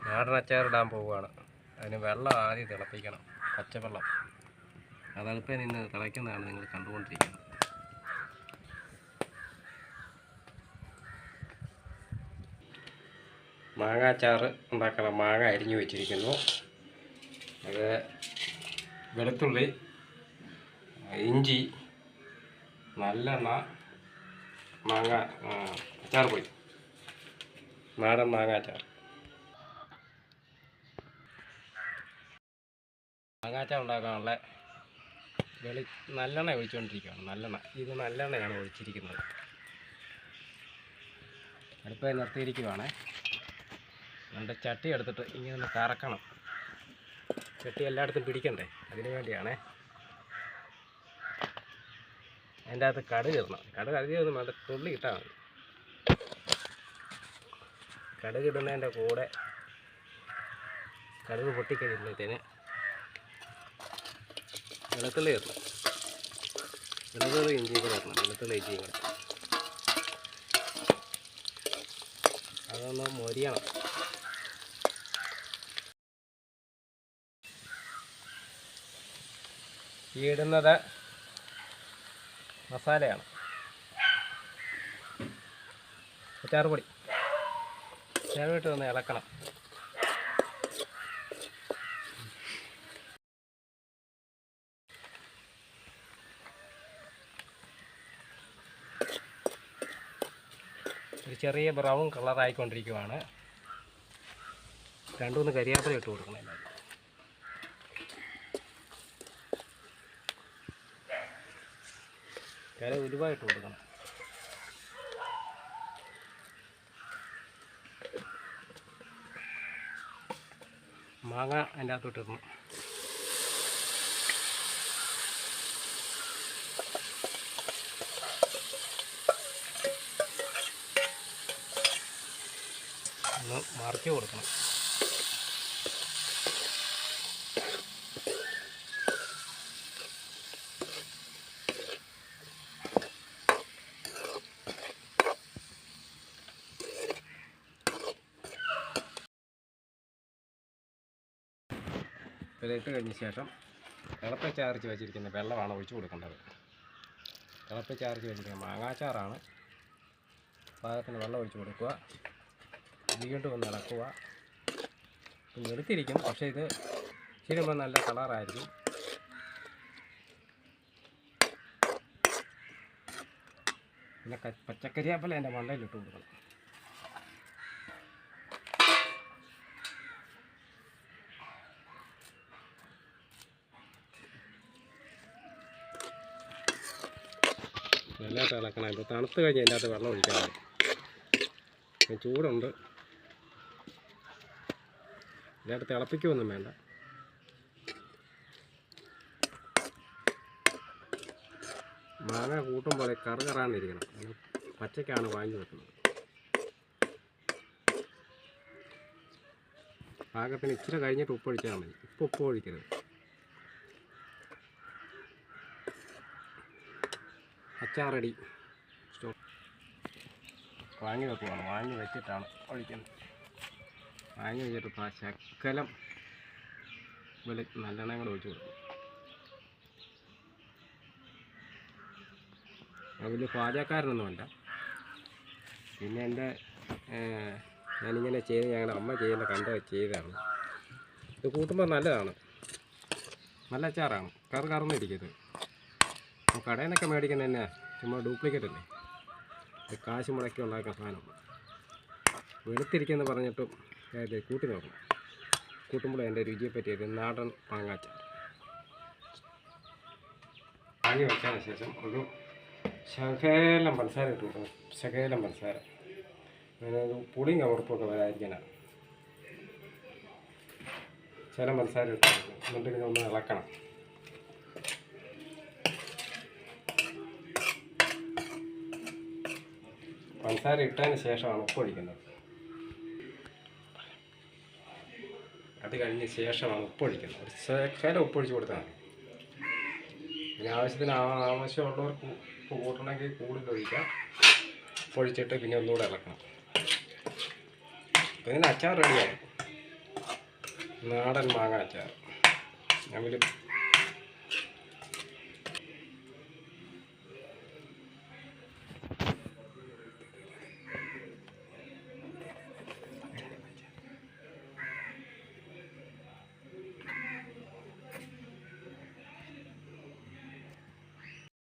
നാടൻ അച്ചാറിടാൻ പോവുകയാണ്. അതിന് വെള്ളം ആദ്യം തിളപ്പിക്കണം, പച്ചവെള്ളം. അതടുപ്പേ നിന്ന് തിളയ്ക്കുന്നതാണ് നിങ്ങൾ കണ്ടുകൊണ്ടിരിക്കുന്നത്. മാങ്ങാച്ചാറ് ഉണ്ടാക്കണം. മാങ്ങ അരിഞ്ഞു വെച്ചിരിക്കുന്നു. അത് വെളുത്തുള്ളി, ഇഞ്ചി, നല്ലെണ്ണ, മാങ്ങ അച്ചാർ പൊടി, നാടൻ മാങ്ങാച്ചാർ. മാങ്ങാച്ചാർ ഉണ്ടാക്കാനുള്ള നല്ലെണ്ണ ഒഴിച്ചുകൊണ്ടിരിക്കുകയാണ്. നല്ലെണ്ണ, ഇത് നല്ലെണ്ണയാണ് ഒഴിച്ചിരിക്കുന്നത്. അടുപ്പേ നിർത്തിയിരിക്കുവാണേ. നമ്മുടെ ചട്ടി എടുത്തിട്ട് ഇങ്ങനെ ഒന്ന് കറക്കണം. ചട്ടി എല്ലായിടത്തും പിടിക്കണ്ടേ, അതിന് വേണ്ടിയാണേ. അതിൻ്റെ അകത്ത് കടുക് ഇടണം. കടുക് അധികമൊന്നും വേണ്ട, തുള്ളി ഇട്ടാൽ മതി. കടുക് ഇടുന്നതിൻ്റെ കൂടെ കടുക് പൊട്ടിക്കഴിയുമ്പോഴത്തേന് വെളുത്തുള്ളി ഇടണം. വെളുത്തുള്ളി ഇഞ്ചിയും കൂടെ ഇടണം. വെളുത്തുള്ളി ഇഞ്ചിയും കൂടെ അതൊന്ന് മൊരിയണം. ഈ ഇടുന്നത് മസാലയാണ്, അച്ചാറുപൊടി. ചേർന്നിട്ട് ഒന്ന് ഇളക്കണം. ഒരു ചെറിയ ബ്രൗൺ കളറായിക്കൊണ്ടിരിക്കുവാണ്. രണ്ടുമൂന്ന് കരിയാപ്പില ഇട്ട് കൊടുക്കണം. എല്ലാവരും ഉലുവായിട്ട് കൊടുക്കണം. മാങ്ങ അതിൻ്റെ അകത്തോട്ടിടണം. ഒന്ന് മറിച്ച് കൊടുക്കണം. ഇതിലിട്ട് കഴിഞ്ഞ ശേഷം തിളപ്പിച്ചാറിച്ച് വെച്ചിരിക്കുന്ന വെള്ളമാണ് ഒഴിച്ചു കൊടുക്കേണ്ടത്. തിളപ്പിച്ചാറിച്ച് വെച്ചിരിക്കുന്ന മാങ്ങാച്ചാറാണ്. പാകത്തിന് വെള്ളം ഒഴിച്ചു കൊടുക്കുക. വീണ്ടും ഒന്ന് ഇളക്കുക. എടുത്തിരിക്കും, പക്ഷേ ഇത് ചെയ്യുമ്പോൾ നല്ല കളറായിരിക്കും. പിന്നെ പച്ചക്കറിയാപ്പല എൻ്റെ മണ്ടയിലിട്ട് കൊടുക്കണം. നല്ലതായിട്ട് ഇളക്കണം. ഇപ്പോൾ തണുത്ത് കഴിഞ്ഞ് അതിൻ്റെ അകത്ത് വെള്ളം ഒഴിക്കാൻ മതി. ചൂടുണ്ട്. ഇതിനകത്ത് തിളപ്പിക്കുകയൊന്നും വേണ്ട. മാങ്ങ കൂട്ടുമ്പോൾ കറുകറാന്നിരിക്കണം. പച്ചക്കാണ് വാങ്ങി വെക്കുന്നത്. പാകത്തിന് ഇച്ചിരി കഴിഞ്ഞിട്ട് ഉപ്പൊഴിച്ചാൽ മതി. ഉപ്പ് ഒഴിക്കരുത്. അച്ചാറടി വാങ്ങി വെക്കുവാണ്. വാങ്ങി വെച്ചിട്ടാണ് ഒഴിക്കുന്നത്. വാങ്ങി വെച്ചിട്ട് ശകലം നല്ലെണ്ണ കൂടെ ഒഴിച്ച് കൊടുക്കും. വലിയ പാചകക്കാരനൊന്നുമല്ല. പിന്നെ ഞാനിങ്ങനെ ഞങ്ങളുടെ അമ്മ ചെയ്യുന്ന ചെയ്തതാണ്. ഇത് കൂട്ടുമ്പോൾ നല്ലതാണ്. നല്ല അച്ചാറാണ്. കറുന്നിരിക്കരുത്. കടയിൽ നിന്നൊക്കെ മേടിക്കുന്ന തന്നെ ചുമ്മാ ഡ്യൂപ്ലിക്കേറ്റ് അല്ലേ. ഇത് കാശ് മുടക്കി ഉണ്ടാക്കുന്ന സാധനം. വെളുത്തിരിക്കുമെന്ന് പറഞ്ഞിട്ടും കൂട്ടി നോക്കണം. കൂട്ടുമ്പോൾ എൻ്റെ രുചിയെ പറ്റിയത് നാടൻ മാങ്ങാച്ചാർ. വാങ്ങി വെച്ചതിന് ശേഷം ഒരു ശകലം പഞ്ചസാര ഇട്ട് കൊടുക്കണം. ശകലം പഞ്ചസാര. ഒരു പുളിയും കവർപ്പൊക്കെ വരാതിരിക്കാനാണ്. ശകലം പഞ്ചസാര ഇട്ട് കൊടുക്കണം. എന്നിട്ട് പിന്നെ ഒന്ന് ഇളക്കണം. പഞ്ചസാര ഇട്ടതിന് ശേഷമാണ് ഉപ്പൊഴിക്കുന്നത്. അത് കഴിഞ്ഞ ശേഷമാണ് ഉപ്പൊഴിക്കുന്നത്. ഒരു ശകലം ഉപ്പൊഴിച്ച് കൊടുത്താൽ മതി. പിന്നെ ആവശ്യമുള്ളവർക്ക് ഉപ്പ് കൂട്ടണമെങ്കിൽ കൂടുതൽ ഒഴിക്കാം. ഉപ്പൊഴിച്ചിട്ട് പിന്നെ ഒന്നുകൂടെ ഇളക്കണം. പിന്നെ അച്ചാർ റെഡിയാകും. നാടൻ മാങ്ങ അച്ചാർ. ഞാൻ വലിയ